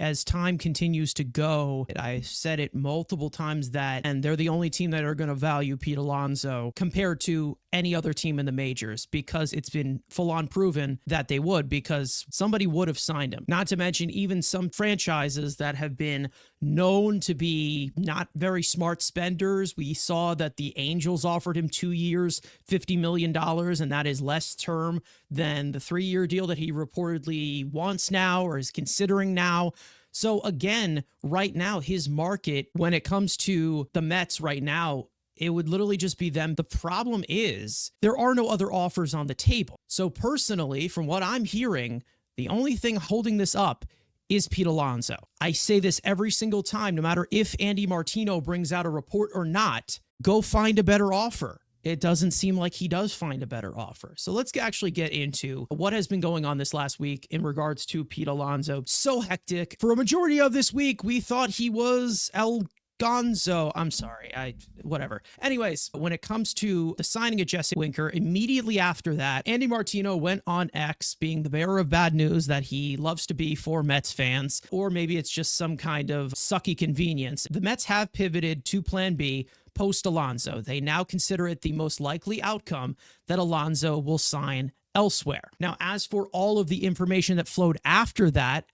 as time continues to go, I said it multiple times that, and they're the only team that are going to value Pete Alonso compared to any other team in the majors, because it's been full on proven that they would, because somebody would have signed him. Not to mention even some franchises that have been known to be not very smart spenders. We saw that the Angels offered him 2 years, $50 million, and that is less term than the 3-year deal that he reportedly wants now or is considering now. So again, right now, his market, when it comes to the Mets right now, it would literally just be them. The problem is there are no other offers on the table. So personally, from what I'm hearing, the only thing holding this up is Pete Alonso. I say this every single time, no matter if Andy Martino brings out a report or not, go find a better offer. It doesn't seem like he does find a better offer. So let's actually get into what has been going on this last week in regards to Pete Alonso. So hectic. For a majority of this week, we thought he was Gonzo. I'm sorry. Whatever. Anyways, when it comes to the signing of Jesse Winker, immediately after that, Andy Martino went on X, being the bearer of bad news that he loves to be for Mets fans, or maybe it's just some kind of sucky convenience. The Mets have pivoted to Plan B post Alonso. They now consider it the most likely outcome that Alonso will sign elsewhere. Now, as for all of the information that flowed after that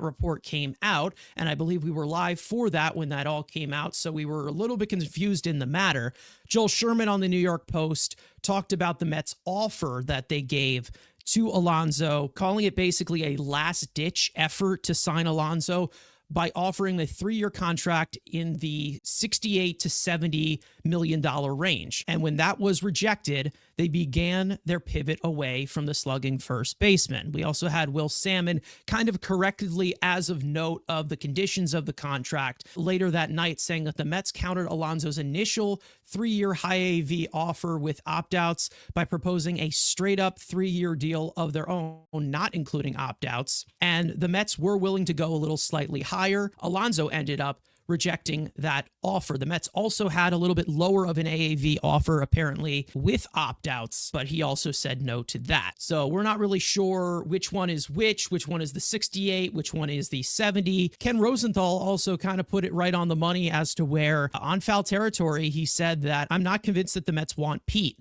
report came out, and I believe we were live for that when that all came out, so we were a little bit confused in the matter. Joel Sherman on the New York Post talked about the Mets' offer that they gave to Alonso, calling it basically a last-ditch effort to sign Alonso by offering a 3-year contract in the $68 to $70 million range. And when that was rejected, they began their pivot away from the slugging first baseman. We also had Will Salmon kind of correctly, as of note of the conditions of the contract, later that night saying that the Mets countered Alonso's initial 3-year high AV offer with opt-outs by proposing a straight-up 3-year deal of their own, not including opt-outs. And the Mets were willing to go a little slightly higher. Alonso ended up rejecting that offer. The Mets also had a little bit lower of an AAV offer, apparently, with opt-outs, but he also said no to that. So we're not really sure which one is which one is the 68, which one is the 70. Ken Rosenthal also kind of put it right on the money as to where, on foul territory, he said that, I'm not convinced that the Mets want Pete.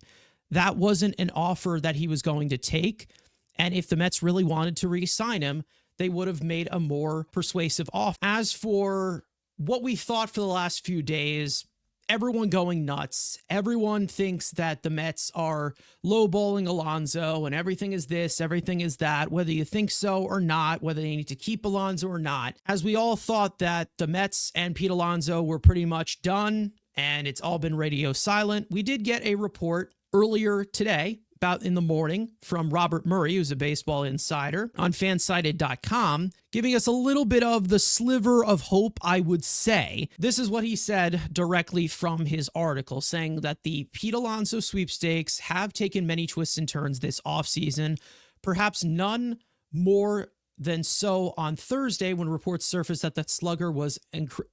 That wasn't an offer that he was going to take, and if the Mets really wanted to re-sign him, they would have made a more persuasive offer. As for what we thought for the last few days, everyone going nuts. Everyone thinks that the Mets are lowballing Alonso and everything is this, everything is that, whether you think so or not, whether they need to keep Alonso or not. As we all thought that the Mets and Pete Alonso were pretty much done and it's all been radio silent, we did get a report earlier today, about in the morning, from Robert Murray, who's a baseball insider, on fansided.com, giving us a little bit of the sliver of hope, I would say. This is what he said directly from his article, saying that the Pete Alonso sweepstakes have taken many twists and turns this offseason, perhaps none more than so on Thursday, when reports surfaced that the slugger was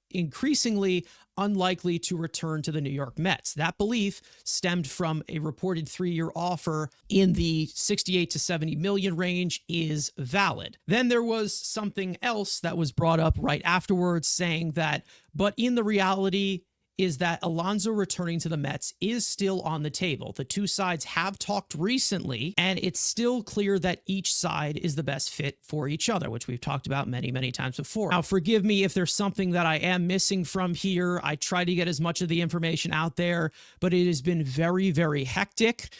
increasingly unlikely to return to the New York Mets. That belief stemmed from a reported 3-year offer in the 68 to 70 million range is valid. Then there was something else that was brought up right afterwards, saying that, but in the reality is that Alonso returning to the Mets is still on the table. The two sides have talked recently, and it's still clear that each side is the best fit for each other, which we've talked about many, many times before. Now, forgive me if there's something that I am missing from here. I try to get as much of the information out there, but it has been very, very hectic,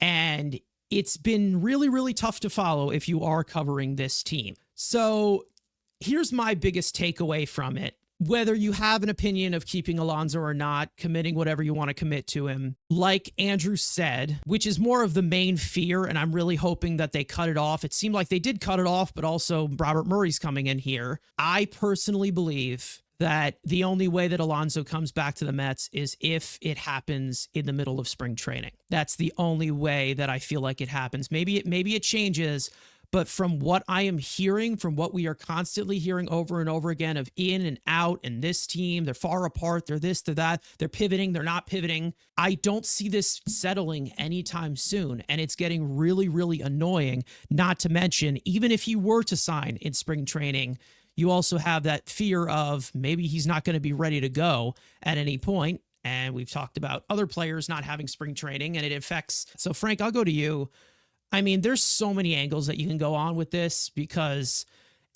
and it's been really, really tough to follow if you are covering this team. So here's my biggest takeaway from it. Whether you have an opinion of keeping Alonso or not, committing whatever you want to commit to him, like Andrew said, which is more of the main fear, and I'm really hoping that they cut it off. It seemed like they did cut it off, but also Robert Murray's coming in here. I personally believe that the only way that Alonso comes back to the Mets is if it happens in the middle of spring training. That's the only way that I feel like it happens. Maybe it changes, but from what I am hearing, from what we are constantly hearing over and over again of in and out and this team, they're far apart, they're this, they're that, they're pivoting, they're not pivoting. I don't see this settling anytime soon, and it's getting really, really annoying, not to mention, even if he were to sign in spring training, you also have that fear of maybe he's not going to be ready to go at any point. And we've talked about other players not having spring training, and it affects. So, Frank, I'll go to you. I mean, there's so many angles that you can go on with this because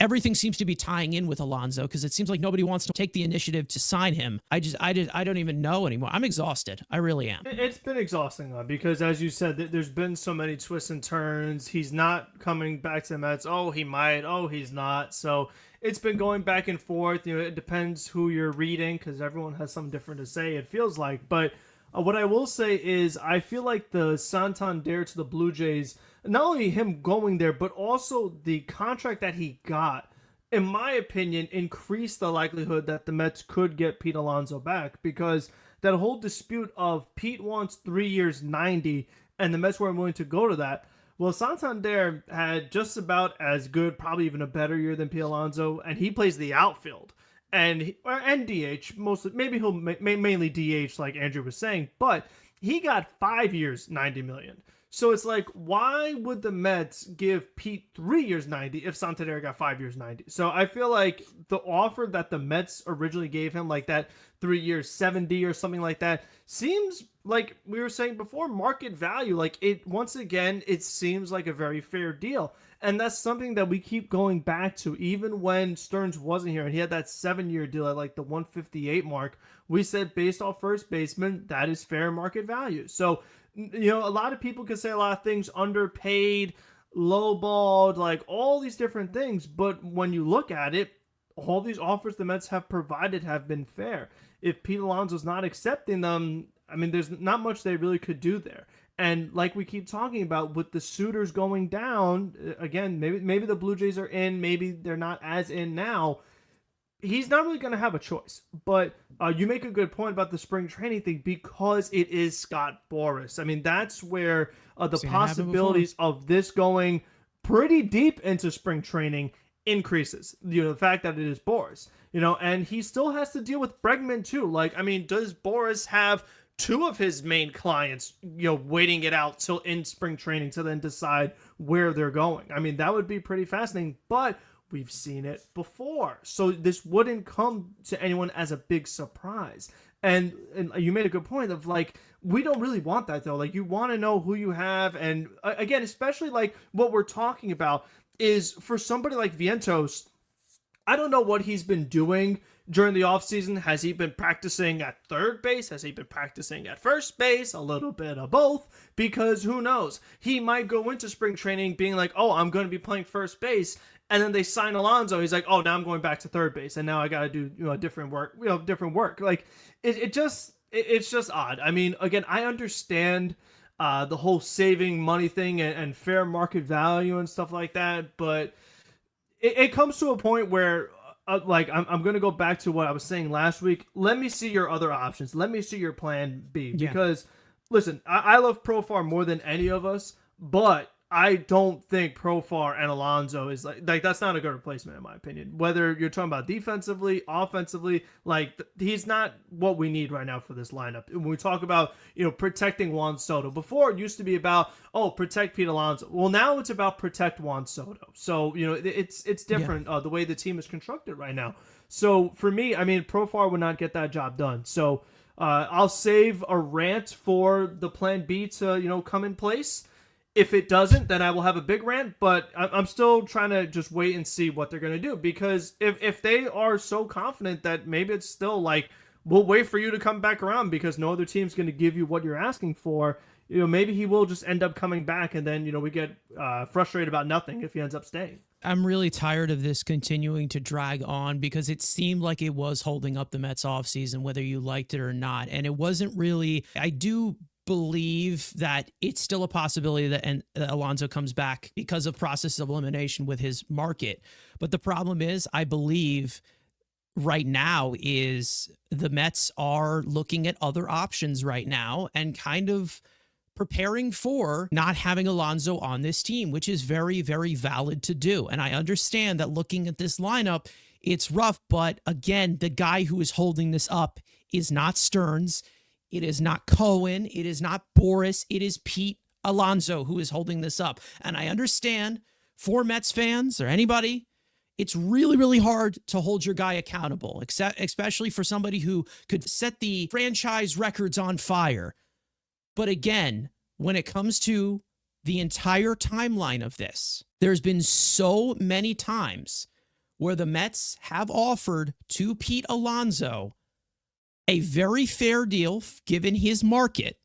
everything seems to be tying in with Alonso because it seems like nobody wants to take the initiative to sign him. I don't even know anymore. I'm exhausted. I really am. It's been exhausting though, because as you said, there's been so many twists and turns. He's not coming back to the Mets. Oh, he might. Oh, he's not. So it's been going back and forth. It depends who you're reading because everyone has something different to say. It feels like, but what I will say is I feel like the Santander to the Blue Jays, not only him going there, but also the contract that he got, in my opinion, increased the likelihood that the Mets could get Pete Alonso back, because that whole dispute of Pete wants 3 years, 90, and the Mets weren't willing to go to that. Well, Santander had just about as good, probably even a better year than Pete Alonso, and he plays the outfield and DH mostly. Maybe he'll mainly DH like Andrew was saying, but he got 5 years, 90 million. So it's like, why would the Mets give Pete 3 years, 90 if Santander got 5 years, 90? So I feel like the offer that the Mets originally gave him, like that 3 years, 70 or something like that, seems like we were saying before, market value. Like it, once again, it seems like a very fair deal. And that's something that we keep going back to. Even when Stearns wasn't here and he had that 7-year deal at like the 158 mark, we said based off first baseman, that is fair market value. So, a lot of people can say a lot of things, underpaid, lowballed, like all these different things. But when you look at it, all these offers the Mets have provided have been fair. If Pete Alonso's not accepting them, I mean, there's not much they really could do there. And like we keep talking about, with the suitors going down, again, maybe the Blue Jays are in, maybe they're not as in now. He's not really going to have a choice. But you make a good point about the spring training thing, because it is Scott Boras. I mean, that's where the possibilities of this going pretty deep into spring training increases. The fact that it is Boras, and he still has to deal with Bregman too. Like, I mean, does Boras have two of his main clients, waiting it out till in spring training to then decide where they're going? I mean, that would be pretty fascinating, but we've seen it before. So this wouldn't come to anyone as a big surprise. And you made a good point of like, we don't really want that though. Like, you want to know who you have. And again, especially like what we're talking about is for somebody like Vientos, I don't know what he's been doing during the offseason. Has he been practicing at third base? Has he been practicing at first base? A little bit of both, because who knows? He might go into spring training being like, oh, I'm going to be playing first base. And then they sign Alonso. He's like, oh, now I'm going back to third base. And now I got to do, different work. Like it's just odd. I mean, again, I understand the whole saving money thing and fair market value and stuff like that. But it comes to a point where like I'm going to go back to what I was saying last week. Let me see your other options. Let me see your plan B. Because listen, I love Profar more than any of us, but I don't think Profar and Alonso is like that's not a good replacement in my opinion. Whether you're talking about defensively, offensively, like he's not what we need right now for this lineup. When we talk about protecting Juan Soto, before it used to be about protect Pete Alonso. Well, now it's about protect Juan Soto. So it's different the way the team is constructed right now. So for me, I mean, Profar would not get that job done. So I'll save a rant for the plan B to come in place. If it doesn't, then I will have a big rant, but I'm still trying to just wait and see what they're going to do, because if they are so confident that maybe it's still like, we'll wait for you to come back around because no other team's going to give you what you're asking for, maybe he will just end up coming back, and then, we get frustrated about nothing if he ends up staying. I'm really tired of this continuing to drag on, because it seemed like it was holding up the Mets offseason, whether you liked it or not. And it wasn't really, I do believe that it's still a possibility that Alonso comes back because of process of elimination with his market. But the problem is, I believe right now is the Mets are looking at other options right now and kind of preparing for not having Alonso on this team, which is very, very valid to do. And I understand that looking at this lineup, it's rough. But again, the guy who is holding this up is not Stearns. It is not Cohen. It is not Boras. It is Pete Alonso who is holding this up. And I understand for Mets fans or anybody, it's really, really hard to hold your guy accountable, especially for somebody who could set the franchise records on fire. But again, when it comes to the entire timeline of this, there's been so many times where the Mets have offered to Pete Alonso a very fair deal given his market.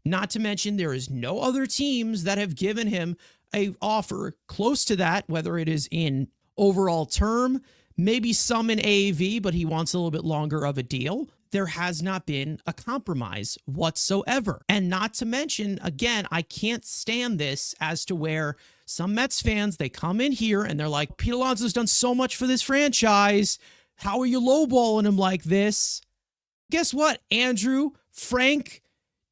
Not to mention there is no other teams that have given him a offer close to that, whether it is in overall term, maybe some in AAV, but he wants a little bit longer of a deal. There has not been a compromise whatsoever. And not to mention, again, I can't stand this as to where some Mets fans, they come in here and they're like, Pete Alonso's done so much for this franchise. How are you lowballing him like this? Guess what, Andrew, Frank,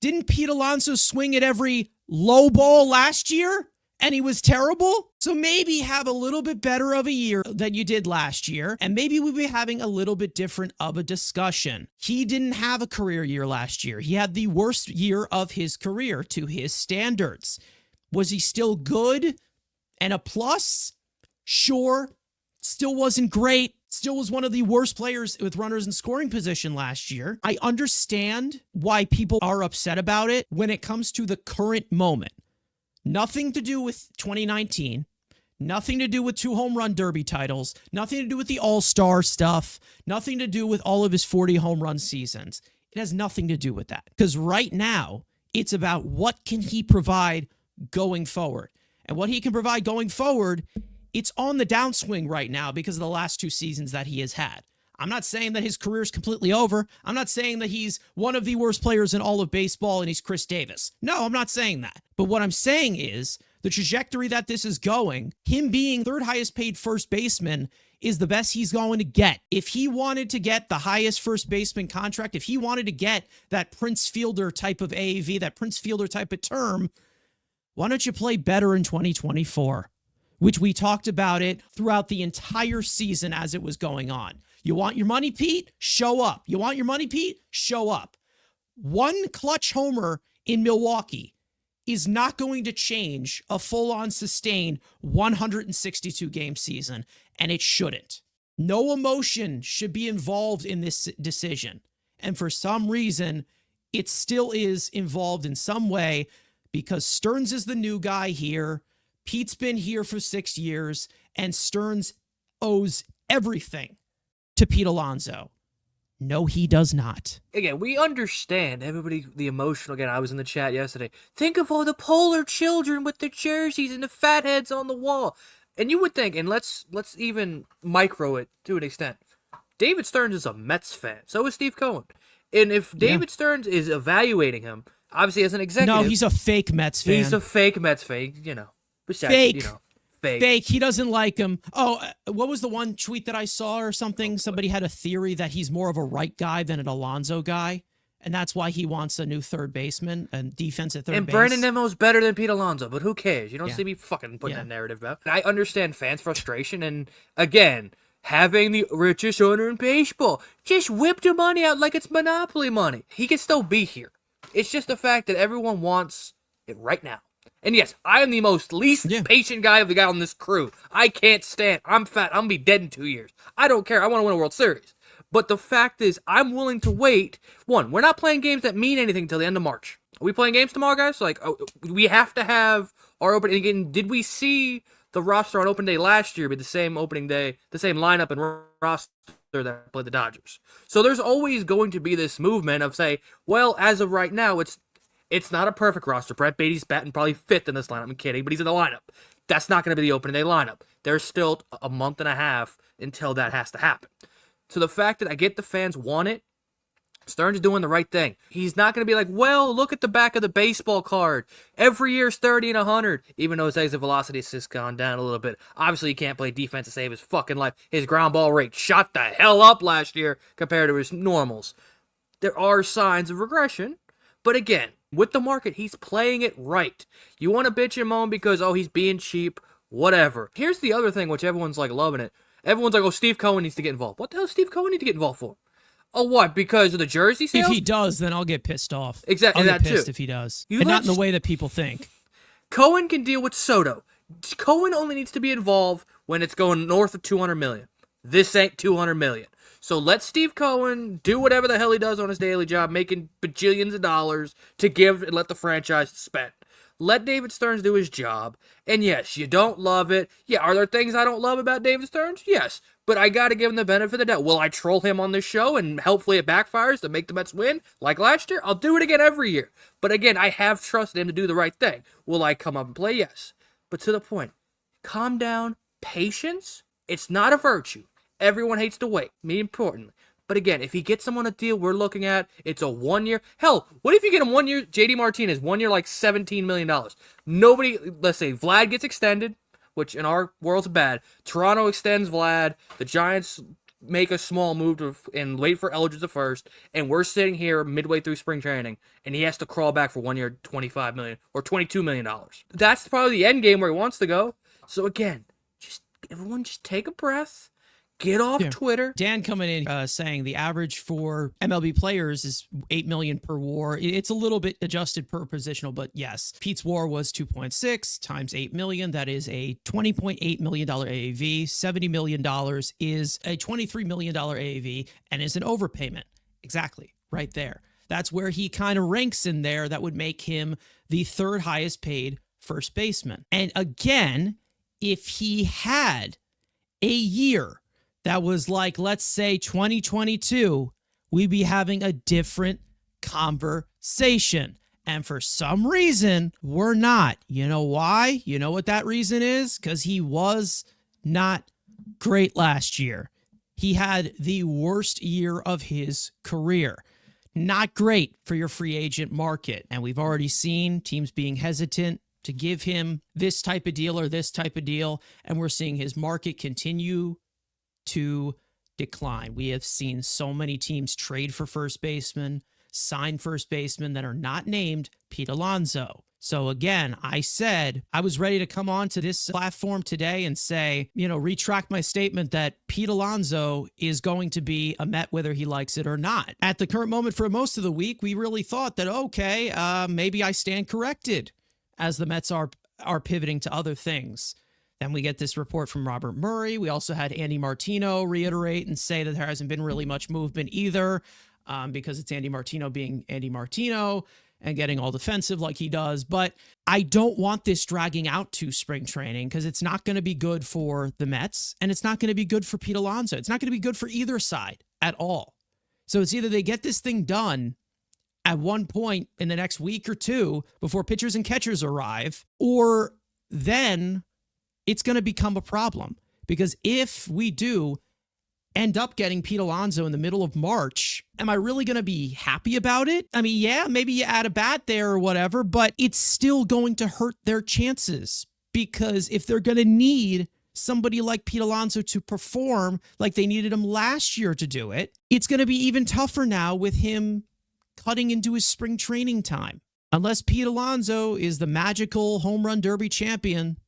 didn't Pete Alonso swing at every low ball last year? And he was terrible? So maybe have a little bit better of a year than you did last year. And maybe we'll be having a little bit different of a discussion. He didn't have a career year last year. He had the worst year of his career to his standards. Was he still good and a plus? Sure. Still wasn't great. Still was one of the worst players with runners in scoring position last year. I understand why people are upset about it when it comes to the current moment. Nothing to do with 2019, nothing to do with 2 home run derby titles, nothing to do with the all-star stuff, nothing to do with all of his 40 home run seasons. It has nothing to do with that. Because right now, it's about what can he provide going forward. And what he can provide going forward, it's on the downswing right now because of the last 2 seasons that he has had. I'm not saying that his career is completely over. I'm not saying that he's one of the worst players in all of baseball and he's Chris Davis. No, I'm not saying that. But what I'm saying is the trajectory that this is going, him being 3rd highest paid first baseman is the best he's going to get. If he wanted to get the highest first baseman contract, if he wanted to get that Prince Fielder type of AAV, that Prince Fielder type of term, why don't you play better in 2024? Which we talked about it throughout the entire season as it was going on. You want your money, Pete? Show up. You want your money, Pete? Show up. One clutch homer in Milwaukee is not going to change a full-on sustained 162-game season, and it shouldn't. No emotion should be involved in this decision. And for some reason, it still is involved in some way because Stearns is the new guy here. Pete's been here for 6 years, and Stearns owes everything to Pete Alonso. No, he does not. Again, we understand everybody, the emotional. Again, I was in the chat yesterday. Think of all the polar children with the jerseys and the fatheads on the wall. And you would think, and let's even micro it to an extent. David Stearns is a Mets fan. So is Steve Cohen. And if David Stearns is evaluating him, obviously as an executive. No, he's a fake Mets fan. He's a fake Mets fan, Besides, fake. Fake. He doesn't like him. Oh, what was the one tweet that I saw or something? Somebody had a theory that he's more of a right guy than an Alonso guy, and that's why he wants a new third baseman and defense at third base. And Brandon Nimmo's better than Pete Alonso, but who cares? You don't see me fucking putting that narrative out. And I understand fans' frustration, and again, having the richest owner in baseball just whip your money out like it's Monopoly money. He can still be here. It's just the fact that everyone wants it right now. And yes, I am the most least patient guy of the guy on this crew. I can't stand. I'm fat. I'm going to be dead in 2 years. I don't care. I want to win a World Series. But the fact is, I'm willing to wait. One, we're not playing games that mean anything until the end of March. Are we playing games tomorrow, guys? We have to have our opening. Again, did we see the roster on open day last year be the same opening day, the same lineup and roster that played the Dodgers? So there's always going to be this movement of say, well, as of right now, it's not a perfect roster. Brett Beatty's batting probably 5th in this lineup. I'm kidding, but he's in the lineup. That's not going to be the opening day lineup. There's still a month and a half until that has to happen. So the fact that I get the fans want it, Stearns is doing the right thing. He's not going to be like, well, look at the back of the baseball card. Every year's 30 and 100, even though his exit velocity has just gone down a little bit. Obviously, he can't play defense to save his fucking life. His ground ball rate shot the hell up last year compared to his normals. There are signs of regression, but again, with the market, he's playing it right. You want to bitch and moan because, he's being cheap, whatever. Here's the other thing, which everyone's loving it. Everyone's like, Steve Cohen needs to get involved. What the hell does Steve Cohen need to get involved for? Oh, what? Because of the jersey sales? If he does, then I'll get pissed off. Exactly, I'll get that pissed too. if he does. And not in the way that people think. Cohen can deal with Soto. Cohen only needs to be involved when it's going north of 200 million. This ain't 200 million. So let Steve Cohen do whatever the hell he does on his daily job, making bajillions of dollars to give and let the franchise spend. Let David Stearns do his job. And yes, you don't love it. Yeah, are there things I don't love about David Stearns? Yes. But I got to give him the benefit of the doubt. Will I troll him on this show and hopefully it backfires to make the Mets win like last year? I'll do it again every year. But again, I have trusted him to do the right thing. Will I come up and play? Yes. But to the point, calm down. Patience, it's not a virtue. Everyone hates to wait, me importantly. But again, if he gets someone a deal we're looking at, it's a 1 year. Hell, what if you get him 1 year? JD Martinez, 1 year, like $17 million. Nobody, let's say Vlad gets extended, which in our world's bad. Toronto extends Vlad. The Giants make a small move and wait for Eldridge the first. And we're sitting here midway through spring training, and he has to crawl back for 1 year, $25 million or $22 million. That's probably the end game where he wants to go. So again, everyone just take a breath. Get off Twitter. Dan coming in saying the average for MLB players is $8 million per WAR. It's a little bit adjusted per positional, but yes, Pete's WAR was 2.6 times $8 million. That is a $20.8 million AAV. $70 million is a $23 million AAV and is an overpayment. Exactly, right there. That's where he kind of ranks in there. That would make him the third highest paid first baseman. And again, if he had a year that was like, let's say 2022, we'd be having a different conversation. And for some reason, we're not. You know why? You know what that reason is? Because he was not great last year. He had the worst year of his career. Not great for your free agent market. And we've already seen teams being hesitant to give him this type of deal or this type of deal. And we're seeing his market continue to decline. We have seen so many teams trade for first baseman, sign first baseman that are not named Pete Alonso. So again, I said I was ready to come on to this platform today and say, retract my statement that Pete Alonso is going to be a Met whether he likes it or not. At the current moment for most of the week, we really thought that, okay, maybe I stand corrected as the Mets are pivoting to other things. Then we get this report from Robert Murray. We also had Andy Martino reiterate and say that there hasn't been really much movement either because it's Andy Martino being Andy Martino and getting all defensive like he does. But I don't want this dragging out to spring training because it's not going to be good for the Mets and it's not going to be good for Pete Alonso. It's not going to be good for either side at all. So it's either they get this thing done at one point in the next week or two before pitchers and catchers arrive, or then it's going to become a problem. Because if we do end up getting Pete Alonso in the middle of March, am I really going to be happy about it? I mean, yeah, maybe you add a bat there or whatever, but it's still going to hurt their chances. Because if they're going to need somebody like Pete Alonso to perform like they needed him last year to do it, it's going to be even tougher now with him cutting into his spring training time. Unless Pete Alonso is the magical home run derby champion,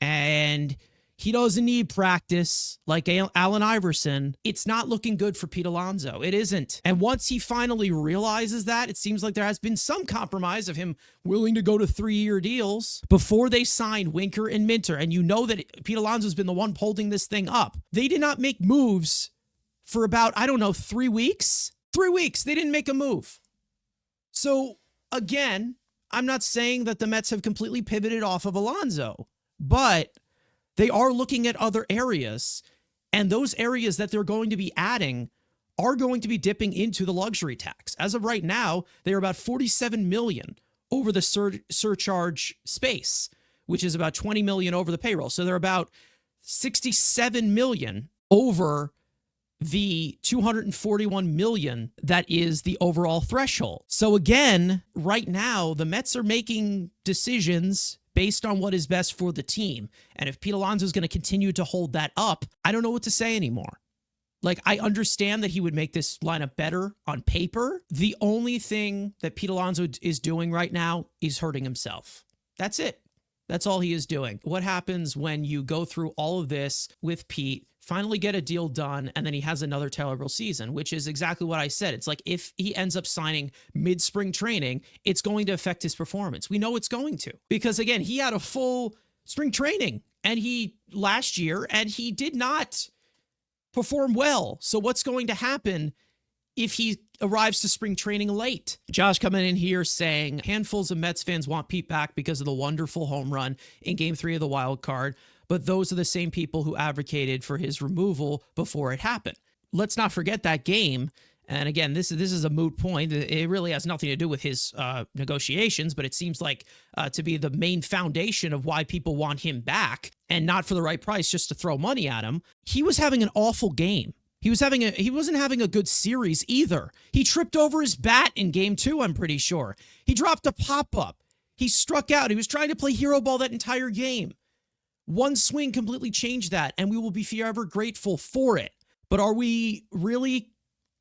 and he doesn't need practice like Allen Iverson, it's not looking good for Pete Alonso. It isn't. And once he finally realizes that, it seems like there has been some compromise of him willing to go to 3-year deals before they signed Winker and Minter. And you know that Pete Alonso's been the one holding this thing up. They did not make moves for about, 3 weeks. 3 weeks. They didn't make a move. So again, I'm not saying that the Mets have completely pivoted off of Alonso, but they are looking at other areas, and those areas that they're going to be adding are going to be dipping into the luxury tax. As of right now, they are about $47 million over the surcharge space, which is about $20 million over the payroll. So they're about $67 million over the $241 million that is the overall threshold. So again, right now, the Mets are making decisions based on what is best for the team. And if Pete Alonso is going to continue to hold that up, I don't know what to say anymore. Like, I understand that he would make this lineup better on paper. The only thing that Pete Alonso is doing right now is hurting himself. That's it. That's all he is doing. What happens when you go through all of this with Pete, finally get a deal done, and then he has another terrible season, which is exactly what I said. It's like if he ends up signing mid-spring training, it's going to affect his performance. We know it's going to. Because, again, he had a full spring training and he last year, and he did not perform well. So what's going to happen if he arrives to spring training late? Josh coming in here saying handfuls of Mets fans want Pete back because of the wonderful home run in Game 3 of the wild card, but those are the same people who advocated for his removal before it happened. Let's not forget that game. And again, this is a moot point. It really has nothing to do with his negotiations, but it seems like to be the main foundation of why people want him back, and not for the right price, just to throw money at him. He was having an awful game. He wasn't having a good series either. He tripped over his bat in Game 2, I'm pretty sure. He dropped a pop-up. He struck out. He was trying to play hero ball that entire game. One swing completely changed that, and we will be forever grateful for it. But are we really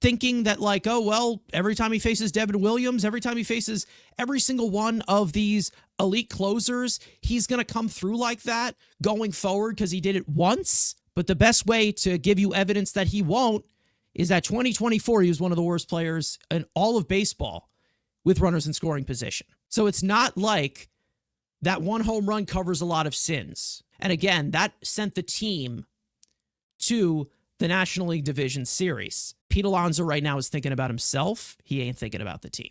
thinking that, like, oh, well, every time he faces Devin Williams, every time he faces every single one of these elite closers, he's going to come through like that going forward because he did it once? But the best way to give you evidence that he won't is that 2024, he was one of the worst players in all of baseball with runners in scoring position. So it's not like that one home run covers a lot of sins. And again, that sent the team to the National League Division Series. Pete Alonso right now is thinking about himself. He ain't thinking about the team.